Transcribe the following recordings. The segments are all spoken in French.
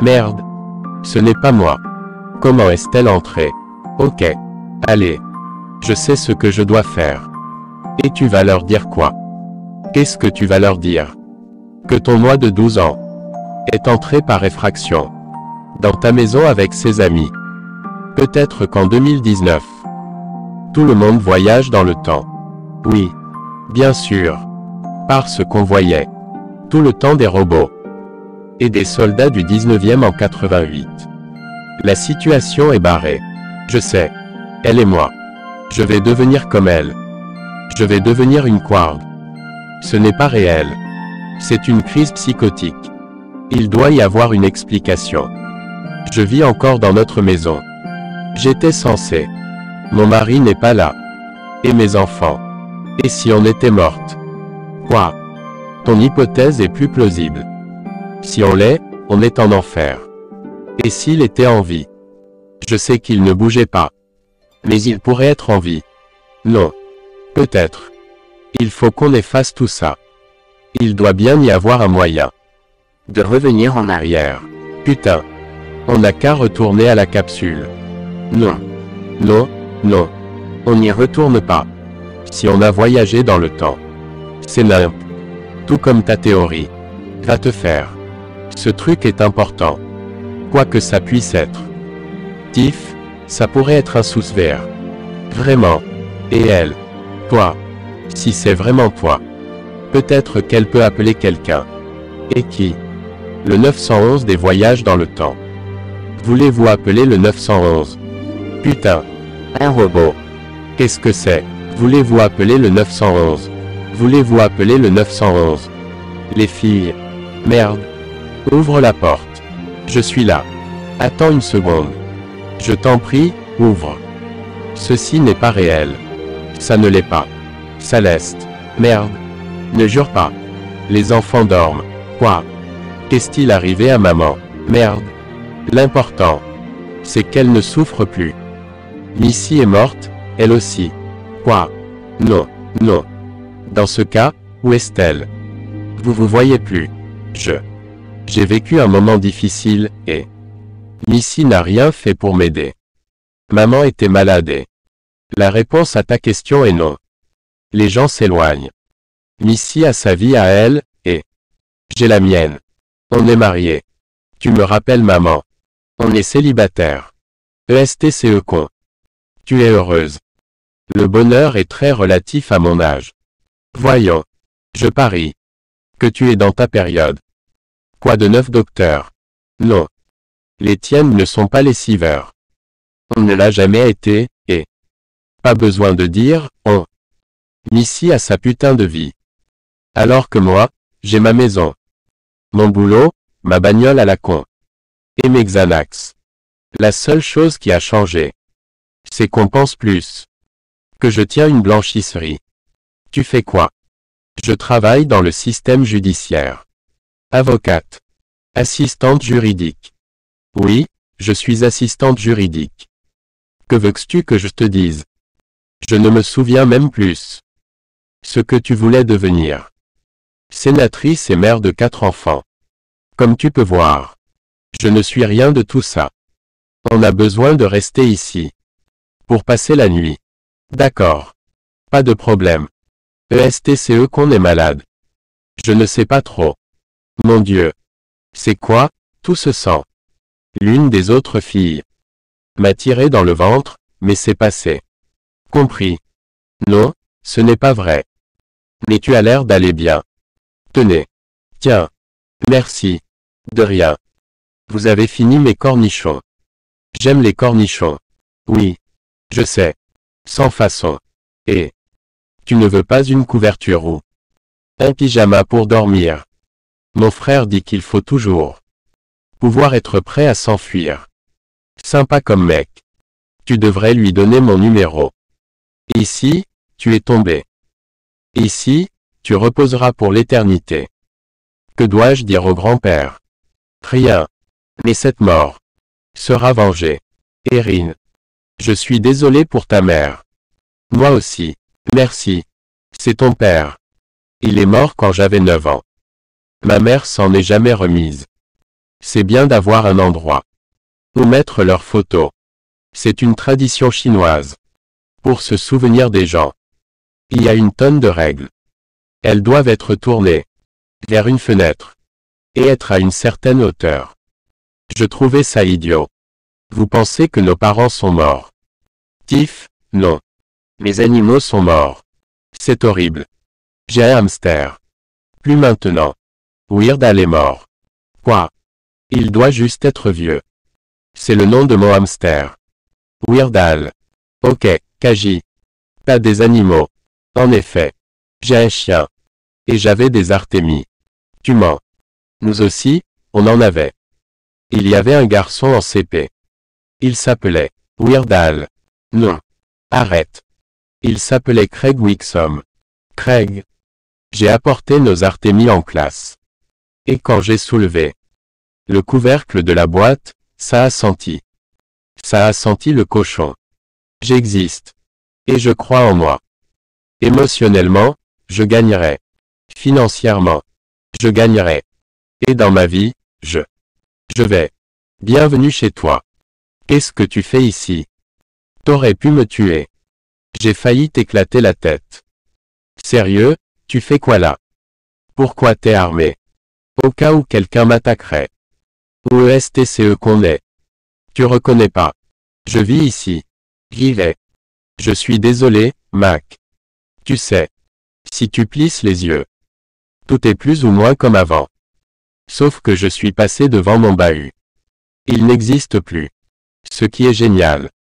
Merde. Ce n'est pas moi. Comment est-elle entrée? Ok. Allez. Je sais ce que je dois faire. Et tu vas leur dire quoi? Qu'est-ce que tu vas leur dire? Que ton moi de 12 ans est entré par effraction dans ta maison avec ses amis. Peut-être qu'en 2019, tout le monde voyage dans le temps. Oui. Bien sûr. Parce qu'on voyait tout le temps des robots et des soldats du 19e en 88. La situation est barrée. Je sais. Elle et moi. Je vais devenir comme elle. Je vais devenir une Quark. Ce n'est pas réel. C'est une crise psychotique. Il doit y avoir une explication. Je vis encore dans notre maison. J'étais censé. Mon mari n'est pas là. Et mes enfants. Et si on était morte? Quoi? Ton hypothèse est plus plausible. Si on l'est, on est en enfer. Et s'il était en vie? Je sais qu'il ne bougeait pas. Mais il pourrait être en vie. Non. Peut-être. Il faut qu'on efface tout ça. Il doit bien y avoir un moyen de revenir en arrière. Putain. On n'a qu'à retourner à la capsule. Non. Non, non. On n'y retourne pas. Si on a voyagé dans le temps. C'est nimp. Tout comme ta théorie. Va te faire. Ce truc est important. Quoi que ça puisse être. Tiff, ça pourrait être un sous-vert. Vraiment. Et elle. Toi. Si c'est vraiment toi. Peut-être qu'elle peut appeler quelqu'un. Et qui? Le 911 des voyages dans le temps. Voulez-vous appeler le 911? Putain. Un robot. Qu'est-ce que c'est? Voulez-vous appeler le 911? Voulez-vous appeler le 911? Les filles. Merde. Ouvre la porte. Je suis là. Attends une seconde. Je t'en prie, ouvre. Ceci n'est pas réel. Ça ne l'est pas. Céleste. Merde. Ne jure pas. Les enfants dorment. Quoi? Qu'est-il arrivé à maman? Merde. L'important, c'est qu'elle ne souffre plus. Missy est morte, elle aussi. Quoi? Non, non. Dans ce cas, où est-elle? Vous voyez plus. J'ai vécu un moment difficile, et Missy n'a rien fait pour m'aider. Maman était malade et la réponse à ta question est non. Les gens s'éloignent. Missy a sa vie à elle, et j'ai la mienne. On est mariés. Tu me rappelles maman. On est célibataire. ESTCE con. Tu es heureuse. Le bonheur est très relatif à mon âge. Voyons. Je parie que tu es dans ta période. Quoi de neuf, docteur? Non. Les tiennes ne sont pas lessiveurs. On ne l'a jamais été, et pas besoin de dire, on. Missy a sa putain de vie. Alors que moi, j'ai ma maison. Mon boulot, ma bagnole à la con. Et mes Xanax. La seule chose qui a changé, c'est qu'on pense plus. Que je tiens une blanchisserie. Tu fais quoi? Je travaille dans le système judiciaire. Avocate. Assistante juridique. Oui, je suis assistante juridique. Que veux-tu que je te dise? Je ne me souviens même plus. Ce que tu voulais devenir. Sénatrice et mère de 4 enfants. Comme tu peux voir. Je ne suis rien de tout ça. On a besoin de rester ici. Pour passer la nuit. D'accord. Pas de problème. ESTCE qu'on est malade. Je ne sais pas trop. Mon Dieu. C'est quoi, tout ce sang? L'une des autres filles m'a tiré dans le ventre, mais c'est passé. Compris. Non, ce n'est pas vrai. Mais tu as l'air d'aller bien. Tenez. Tiens. Merci. De rien. Vous avez fini mes cornichons. J'aime les cornichons. Oui. Je sais. Sans façon. Et tu ne veux pas une couverture ou un pyjama pour dormir? Mon frère dit qu'il faut toujours pouvoir être prêt à s'enfuir. Sympa comme mec. Tu devrais lui donner mon numéro. Ici, tu es tombé. Ici, tu reposeras pour l'éternité. Que dois-je dire au grand-père? Rien. Mais cette mort sera vengée. Erin. Je suis désolé pour ta mère. Moi aussi. Merci. C'est ton père. Il est mort quand j'avais 9 ans. Ma mère s'en est jamais remise. C'est bien d'avoir un endroit où mettre leurs photos. C'est une tradition chinoise. Pour se souvenir des gens. Il y a une tonne de règles. Elles doivent être tournées vers une fenêtre et être à une certaine hauteur. Je trouvais ça idiot. Vous pensez que nos parents sont morts? Tiff, non. Mes animaux sont morts. C'est horrible. J'ai un hamster. Plus maintenant. Weird Al est mort. Quoi? Il doit juste être vieux. C'est le nom de mon hamster. Weird Al. Ok, Kaji. T'as des animaux. En effet. J'ai un chien. Et j'avais des Artémies. Tu mens. Nous aussi, on en avait. Il y avait un garçon en CP. Il s'appelait Weird Al. Non. Arrête. Il s'appelait Craig Wixom. Craig. J'ai apporté nos Artémies en classe. Et quand j'ai soulevé le couvercle de la boîte, ça a senti. Ça a senti le cochon. J'existe. Et je crois en moi. Émotionnellement, je gagnerai. Financièrement, je gagnerai. Et dans ma vie, je vais. Bienvenue chez toi. Qu'est-ce que tu fais ici? T'aurais pu me tuer. J'ai failli t'éclater la tête. Sérieux, tu fais quoi là? Pourquoi t'es armé? Au cas où quelqu'un m'attaquerait. Où est-ce qu'on est? Tu reconnais pas. Je vis ici. J'y vais. Je suis désolé, Mac. Tu sais. Si tu plisses les yeux. Tout est plus ou moins comme avant. Sauf que je suis passé devant mon bahut. Il n'existe plus. Ce qui est génial.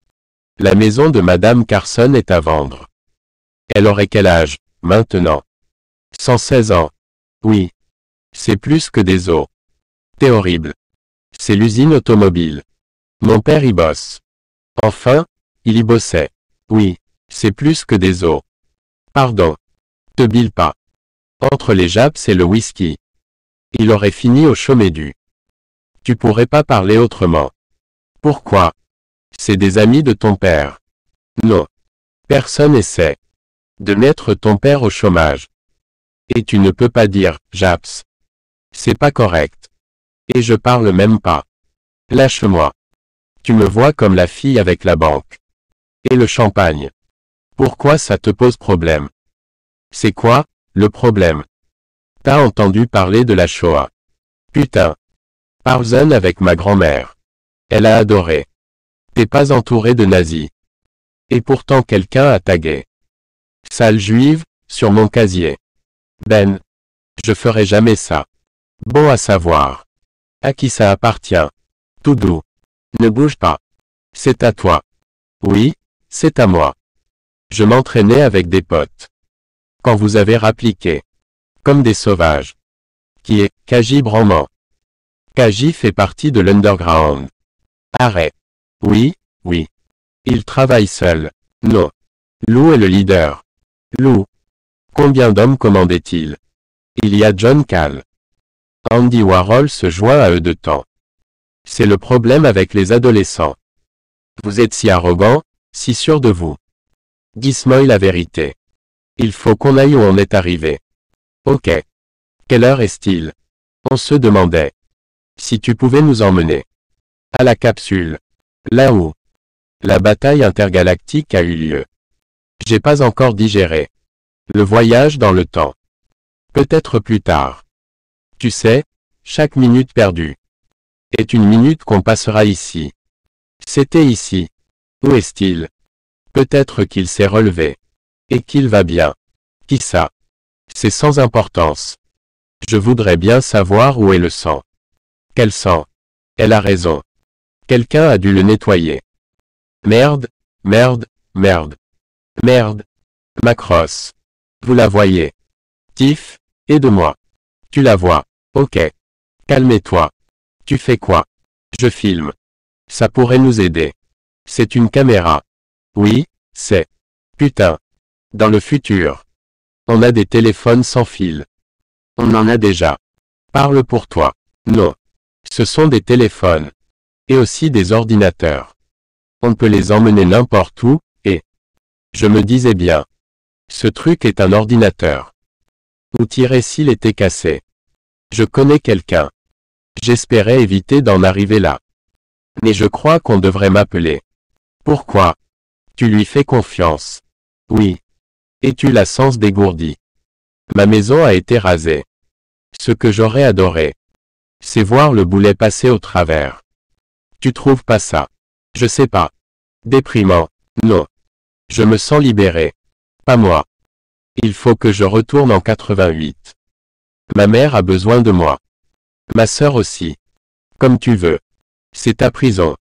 La maison de Madame Carson est à vendre. Elle aurait quel âge, maintenant? 116 ans. Oui. C'est plus que des os. C'est horrible. C'est l'usine automobile. Mon père y bosse. Enfin, il y bossait. Oui. C'est plus que des os. Pardon. Te bile pas. Entre les japs et le whisky. Il aurait fini au Chaumédu. Tu pourrais pas parler autrement. Pourquoi? C'est des amis de ton père. Non. Personne essaie de mettre ton père au chômage. Et tu ne peux pas dire, Japs. C'est pas correct. Et je parle même pas. Lâche-moi. Tu me vois comme la fille avec la banque. Et le champagne. Pourquoi ça te pose problème? C'est quoi, le problème? T'as entendu parler de la Shoah. Putain. Parzen avec ma grand-mère. Elle a adoré. T'es pas entouré de nazis. Et pourtant quelqu'un a tagué. Sale juive, sur mon casier. Ben. Je ferai jamais ça. Bon à savoir. À qui ça appartient? Tout doux. Ne bouge pas. C'est à toi. Oui, c'est à moi. Je m'entraînais avec des potes. Quand vous avez rappliqué. Comme des sauvages. Qui est, Kaji Brahman. Kaji fait partie de l'underground. Arrête. Oui, oui. Il travaille seul. Non. Lou est le leader. Lou. Combien d'hommes commandait-il? Il y a John Cal. Andy Warhol se joint à eux de temps. C'est le problème avec les adolescents. Vous êtes si arrogant, si sûr de vous. Dis-moi la vérité. Il faut qu'on aille où on est arrivé. Ok. Quelle heure est-il? On se demandait. Si tu pouvais nous emmener. À la capsule. Là où la bataille intergalactique a eu lieu. J'ai pas encore digéré. Le voyage dans le temps. Peut-être plus tard. Tu sais, chaque minute perdue est une minute qu'on passera ici. C'était ici. Où est-il? Peut-être qu'il s'est relevé. Et qu'il va bien. Qui ça? C'est sans importance. Je voudrais bien savoir où est le sang. Quel sang? Elle a raison. Quelqu'un a dû le nettoyer. Merde, merde, merde. Merde. Macross. Vous la voyez. Tiff, aide-moi. Tu la vois. Ok. Calmez-toi. Tu fais quoi? Je filme. Ça pourrait nous aider. C'est une caméra. Oui, c'est. Putain. Dans le futur. On a des téléphones sans fil. On en a déjà. Parle pour toi. Non. Ce sont des téléphones. Et aussi des ordinateurs. On peut les emmener n'importe où, et... Je me disais bien. Ce truc est un ordinateur. Ou tirer s'il était cassé. Je connais quelqu'un. J'espérais éviter d'en arriver là. Mais je crois qu'on devrait m'appeler. Pourquoi? Tu lui fais confiance. Oui. Et tu la sens dégourdie. Ma maison a été rasée. Ce que j'aurais adoré, c'est voir le boulet passer au travers. Tu trouves pas ça? Je sais pas. Déprimant. Non. Je me sens libéré. Pas moi. Il faut que je retourne en 88. Ma mère a besoin de moi. Ma sœur aussi. Comme tu veux. C'est ta prison.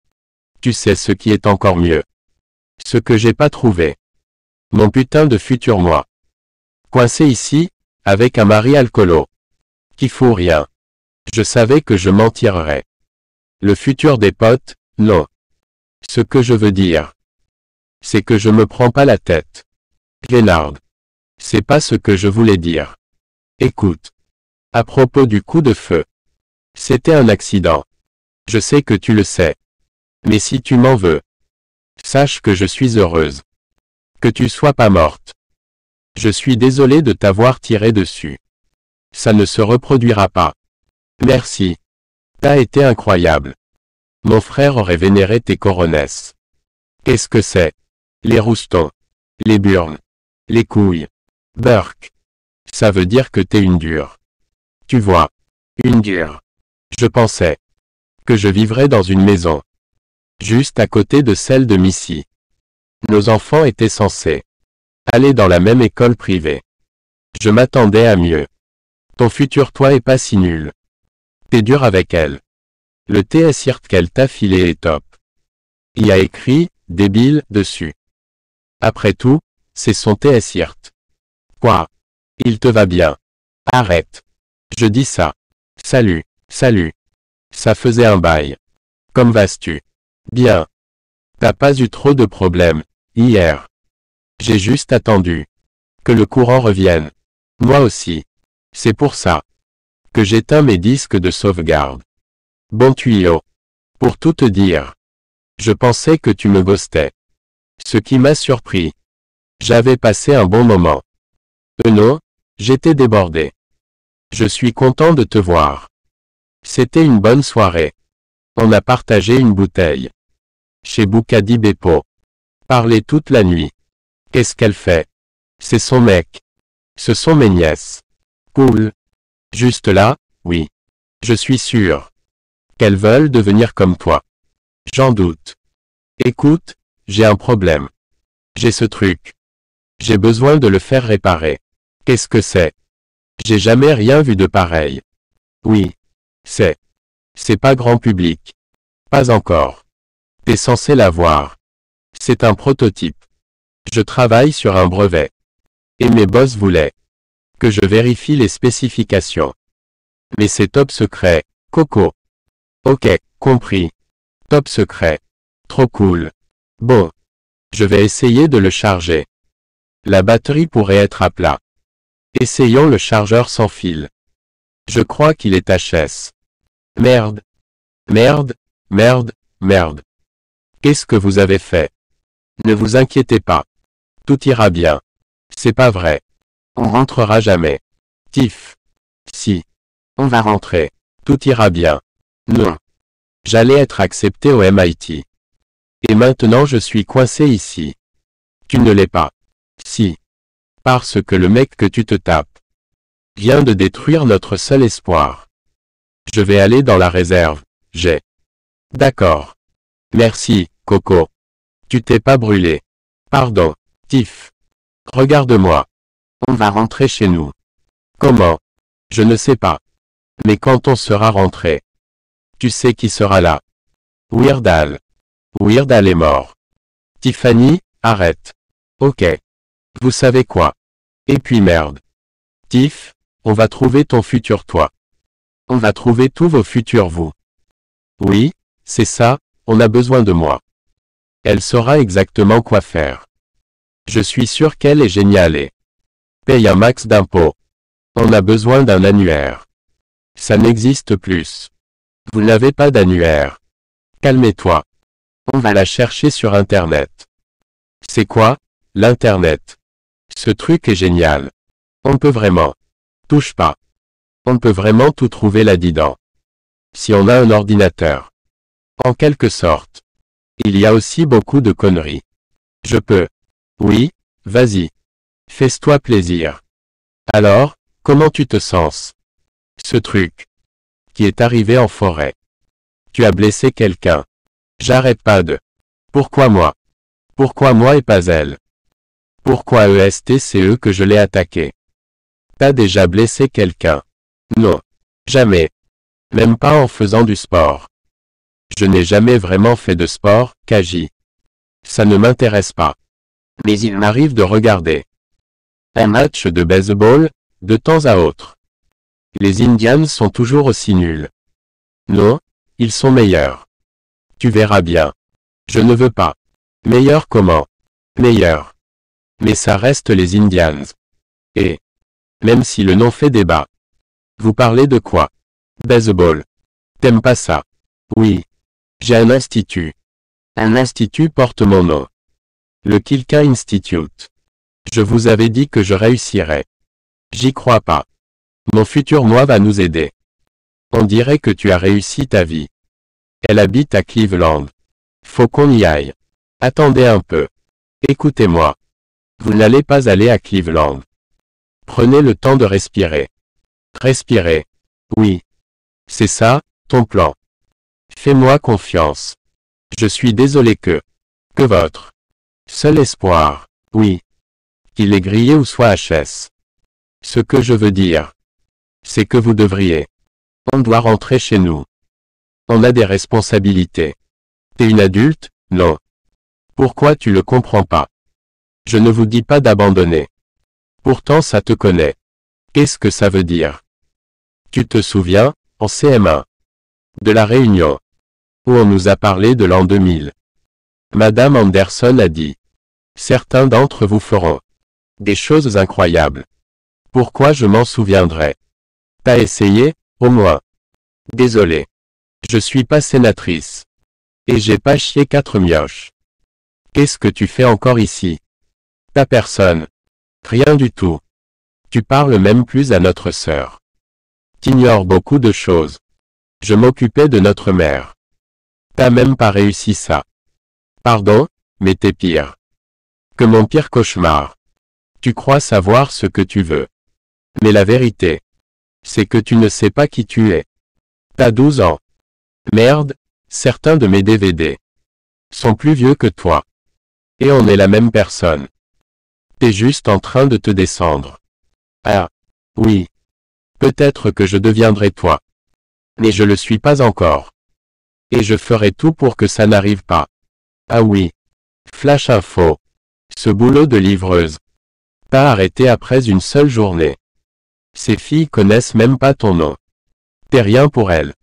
Tu sais ce qui est encore mieux. Ce que j'ai pas trouvé. Mon putain de futur moi. Coincé ici, avec un mari alcoolo. Qui fout rien. Je savais que je m'en tirerais. Le futur des potes, non. Ce que je veux dire, c'est que je me prends pas la tête. Glénard. C'est pas ce que je voulais dire. Écoute. À propos du coup de feu. C'était un accident. Je sais que tu le sais. Mais si tu m'en veux, sache que je suis heureuse. Que tu sois pas morte. Je suis désolé de t'avoir tiré dessus. Ça ne se reproduira pas. Merci. T'as été incroyable. Mon frère aurait vénéré tes coronesses. Qu'est-ce que c'est? Les roustons. Les burnes. Les couilles. Burk. Ça veut dire que t'es une dure. Tu vois. Une dure. Je pensais que je vivrais dans une maison. Juste à côté de celle de Missy. Nos enfants étaient censés aller dans la même école privée. Je m'attendais à mieux. Ton futur toi est pas si nul. T'es dur avec elle. Le TS-IRT qu'elle t'a filé est top. Il y a écrit « débile » dessus. Après tout, c'est son TS-IRT. Quoi? Il te va bien. Arrête. Je dis ça. Salut, salut. Ça faisait un bail. Comme vas-tu? Bien. T'as pas eu trop de problèmes, hier. J'ai juste attendu que le courant revienne. Moi aussi. C'est pour ça que j'éteins mes disques de sauvegarde. Bon tuyau. Pour tout te dire. Je pensais que tu me ghostais. Ce qui m'a surpris. J'avais passé un bon moment. Non, j'étais débordé. Je suis content de te voir. C'était une bonne soirée. On a partagé une bouteille. Chez Boukadi Beppo. Parlé toute la nuit. Qu'est-ce qu'elle fait? C'est son mec. Ce sont mes nièces. Cool. Juste là, oui. Je suis sûr qu'elles veulent devenir comme toi. J'en doute. Écoute, j'ai un problème. J'ai ce truc. J'ai besoin de le faire réparer. Qu'est-ce que c'est? J'ai jamais rien vu de pareil. Oui. C'est pas grand public. Pas encore. T'es censé l'avoir. C'est un prototype. Je travaille sur un brevet. Et mes boss voulaient que je vérifie les spécifications. Mais c'est top secret, Coco. Ok, compris. Top secret. Trop cool. Bon. Je vais essayer de le charger. La batterie pourrait être à plat. Essayons le chargeur sans fil. Je crois qu'il est HS. Merde. Merde, merde, merde. Qu'est-ce que vous avez fait? Ne vous inquiétez pas. Tout ira bien. C'est pas vrai. On rentrera jamais. Tiff. Si. On va rentrer. Tout ira bien. Non. J'allais être accepté au MIT. Et maintenant je suis coincé ici. Tu ne l'es pas. Si. Parce que le mec que tu te tapes vient de détruire notre seul espoir. Je vais aller dans la réserve. D'accord. Merci, Coco. Tu t'es pas brûlé. Pardon, Tiff. Regarde-moi. On va rentrer chez nous. Comment? Je ne sais pas. Mais quand on sera rentré, tu sais qui sera là. Weird Al. Weird Al est mort. Tiffany, arrête. Ok. Vous savez quoi? Et puis merde. Tiff, on va trouver ton futur toi. On va trouver tous vos futurs vous. Oui, c'est ça, on a besoin de moi. Elle saura exactement quoi faire. Je suis sûr qu'elle est géniale et paye un max d'impôts. On a besoin d'un annuaire. Ça n'existe plus. Vous n'avez pas d'annuaire. Calmez-toi. On va la chercher sur Internet. C'est quoi, l'Internet? Ce truc est génial. On peut vraiment. Touche pas. On peut vraiment tout trouver là-dedans. si on a un ordinateur. En quelque sorte. Il y a aussi beaucoup de conneries. Je peux. Oui, vas-y. Fais-toi plaisir. Alors, comment tu te sens? Ce truc. Qui est arrivé en forêt. Tu as blessé quelqu'un. J'arrête pas de. Pourquoi moi? Pourquoi moi et pas elle? Pourquoi c'est eux que je l'ai attaqué? T'as déjà blessé quelqu'un? Non. Jamais. Même pas en faisant du sport. Je n'ai jamais vraiment fait de sport, Kaji. Ça ne m'intéresse pas. Mais il m'arrive de regarder un match de baseball, de temps à autre. Les Indians sont toujours aussi nuls. Non, ils sont meilleurs. Tu verras bien. Je ne veux pas. Meilleur comment? Meilleur. Mais ça reste les Indians. Et, même si le nom fait débat. Vous parlez de quoi? Baseball. T'aimes pas ça? Oui. J'ai un institut. Un institut porte mon nom. Le Kilka Institute. Je vous avais dit que je réussirais. J'y crois pas. Mon futur moi va nous aider. On dirait que tu as réussi ta vie. Elle habite à Cleveland. Faut qu'on y aille. Attendez un peu. Écoutez-moi. Vous n'allez pas aller à Cleveland. Prenez le temps de respirer. Respirer. Oui. C'est ça, ton plan. Fais-moi confiance. Je suis désolé que votre seul espoir, oui, qu'il est grillé ou soit HS. Ce que je veux dire, c'est que vous devriez. On doit rentrer chez nous. On a des responsabilités. T'es une adulte, non. Pourquoi tu le comprends pas? Je ne vous dis pas d'abandonner. Pourtant ça te connaît. Qu'est-ce que ça veut dire? Tu te souviens, en CM1, de la réunion, où on nous a parlé de l'an 2000. Madame Anderson a dit. Certains d'entre vous feront des choses incroyables. Pourquoi je m'en souviendrai? T'as essayé, au moins. Désolé. Je suis pas sénatrice. Et j'ai pas chié 4 mioches. Qu'est-ce que tu fais encore ici? T'as personne. Rien du tout. Tu parles même plus à notre sœur. T'ignores beaucoup de choses. Je m'occupais de notre mère. T'as même pas réussi ça. Pardon, mais t'es pire que mon pire cauchemar. Tu crois savoir ce que tu veux. Mais la vérité, c'est que tu ne sais pas qui tu es. T'as 12 ans. Merde, certains de mes DVD sont plus vieux que toi. Et on est la même personne. T'es juste en train de te descendre. Ah, oui. Peut-être que je deviendrai toi. Mais je le suis pas encore. Et je ferai tout pour que ça n'arrive pas. Ah oui. Flash info. Ce boulot de livreuse. T'as arrêté après une seule journée. Ces filles connaissent même pas ton nom. T'es rien pour elles.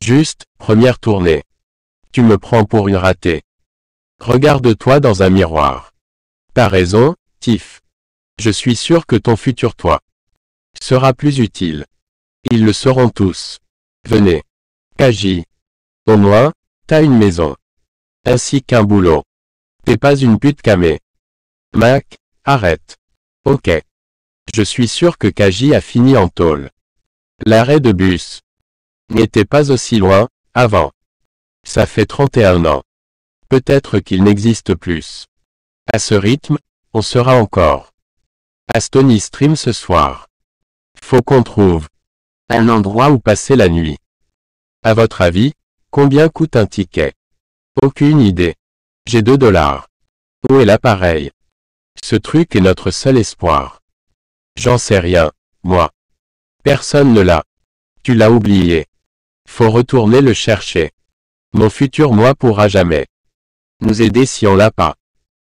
Juste, première tournée. Tu me prends pour une ratée. Regarde-toi dans un miroir. T'as raison, Tiff. Je suis sûr que ton futur toi sera plus utile. Ils le seront tous. Venez. Kaji. Au moins, t'as une maison. Ainsi qu'un boulot. T'es pas une pute camée. Mac, arrête. Ok. Je suis sûr que Kaji a fini en tôle. L'arrêt de bus n'était pas aussi loin, avant. Ça fait 31 ans. Peut-être qu'il n'existe plus. À ce rythme, on sera encore à Stony Stream ce soir. Faut qu'on trouve un endroit où passer la nuit. À votre avis, combien coûte un ticket? Aucune idée. J'ai $2. Où est l'appareil? Ce truc est notre seul espoir. J'en sais rien, moi. Personne ne l'a. Tu l'as oublié. Faut retourner le chercher. Mon futur moi pourra jamais nous aider si on l'a pas.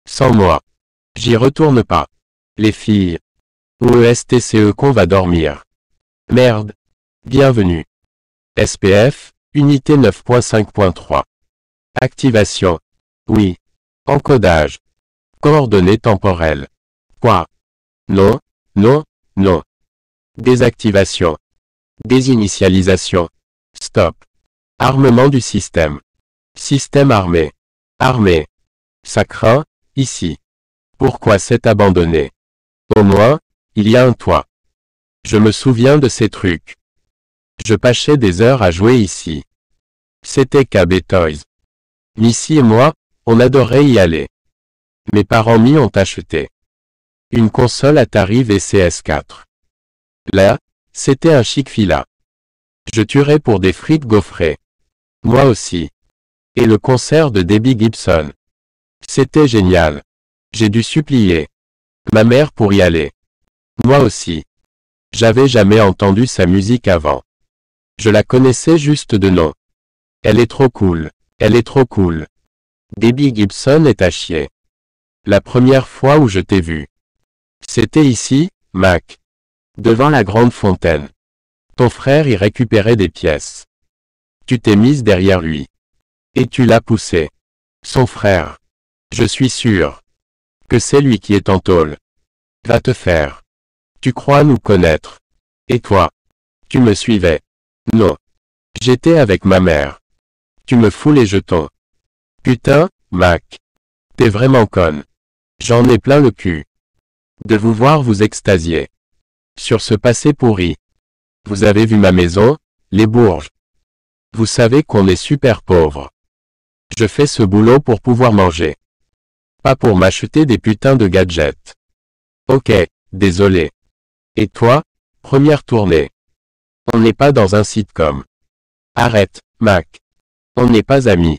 Sans moi. J'y retourne pas. Les filles. OESTCE qu'on va dormir. Merde. Bienvenue. SPF, unité 9.5.3. Activation. Oui. Encodage. Coordonnées temporelles. Quoi? Non, non, non. Désactivation. Désinitialisation. Stop. Armement du système. Système armé. Armé. Ça craint, ici. Pourquoi s'être abandonné? Au moins, il y a un toit. Je me souviens de ces trucs. Je passais des heures à jouer ici. C'était KB Toys. Missy et moi, on adorait y aller. Mes parents m'y ont acheté une console Atari VCS4. Là, c'était un chic fila. Je tuerais pour des frites gaufrées. Moi aussi. Et le concert de Debbie Gibson. C'était génial. J'ai dû supplier ma mère pour y aller. Moi aussi. J'avais jamais entendu sa musique avant. Je la connaissais juste de nom. Elle est trop cool. Elle est trop cool. Debbie Gibson est à chier. La première fois où je t'ai vu. C'était ici, Mac. Devant la grande fontaine. Ton frère y récupérait des pièces. Tu t'es mise derrière lui. Et tu l'as poussé. Son frère. Je suis sûr que c'est lui qui est en tôle. Va te faire. Tu crois nous connaître. Et toi? Tu me suivais? Non. J'étais avec ma mère. Tu me fous les jetons. Putain, Mac. T'es vraiment conne. J'en ai plein le cul. De vous voir vous extasier. Sur ce passé pourri. Vous avez vu ma maison, les Bourges. Vous savez qu'on est super pauvres. Je fais ce boulot pour pouvoir manger. Pas pour m'acheter des putains de gadgets. Ok, désolé. Et toi, première tournée. On n'est pas dans un sitcom. Arrête, Mac. On n'est pas amis.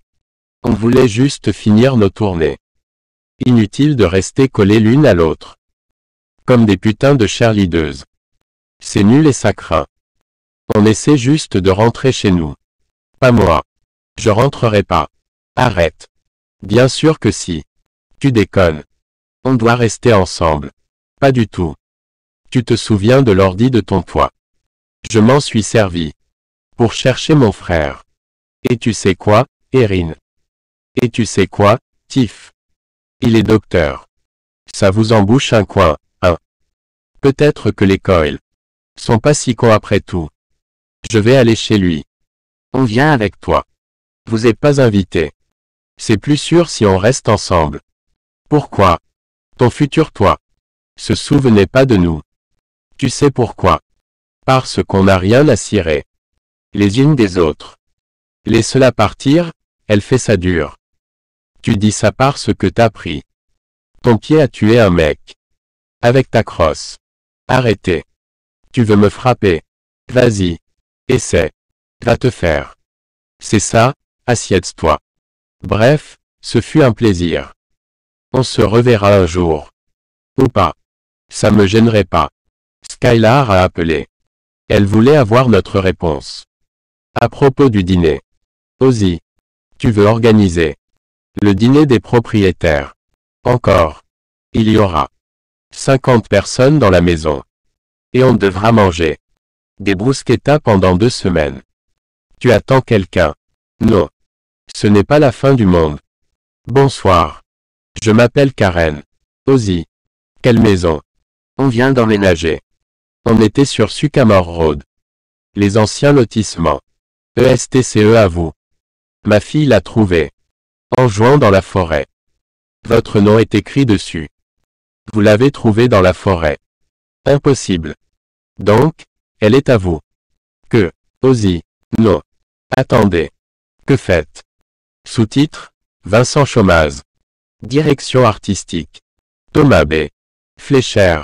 On voulait juste finir nos tournées. Inutile de rester collés l'une à l'autre. Comme des putains de cheerleadeuses. C'est nul et ça craint. On essaie juste de rentrer chez nous. Pas moi. Je rentrerai pas. Arrête. Bien sûr que si. Tu déconnes. On doit rester ensemble. Pas du tout. Tu te souviens de l'ordi de ton poids. Je m'en suis servi. Pour chercher mon frère. Et tu sais quoi, Erin? Et tu sais quoi, Tiff? Il est docteur. Ça vous embouche un coin, hein? Peut-être que les Coyle sont pas si cons après tout. Je vais aller chez lui. On vient avec toi. Vous êtes pas invité. C'est plus sûr si on reste ensemble. Pourquoi? Ton futur toi se souvenait pas de nous. Tu sais pourquoi? Parce qu'on n'a rien à cirer. Les unes des autres. Laisse-la partir, elle fait ça dur. Tu dis ça parce que t'as pris ton pied à tuer un mec. Avec ta crosse. Arrêtez. Tu veux me frapper? Vas-y. Essaie. Va te faire. C'est ça, assieds-toi. Bref, ce fut un plaisir. On se reverra un jour. Ou pas. Ça me gênerait pas. Skylar a appelé. Elle voulait avoir notre réponse. À propos du dîner. Ozzy. Tu veux organiser le dîner des propriétaires. Encore. Il y aura 50 personnes dans la maison. Et on devra manger des bruschettas pendant 2 semaines. Tu attends quelqu'un? Non. Ce n'est pas la fin du monde. Bonsoir. Je m'appelle Karen. Ozzy. Quelle maison? On vient d'emménager. On était sur Sycamore Road. Les anciens lotissements. ESTCE à vous. Ma fille l'a trouvé. En jouant dans la forêt. Votre nom est écrit dessus. Vous l'avez trouvé dans la forêt. Impossible. Donc, elle est à vous. Que? Ozzy. Non. Attendez. Que faites? Sous-titre, Vincent Chomaz. Direction artistique. Thomas B. Fleischer.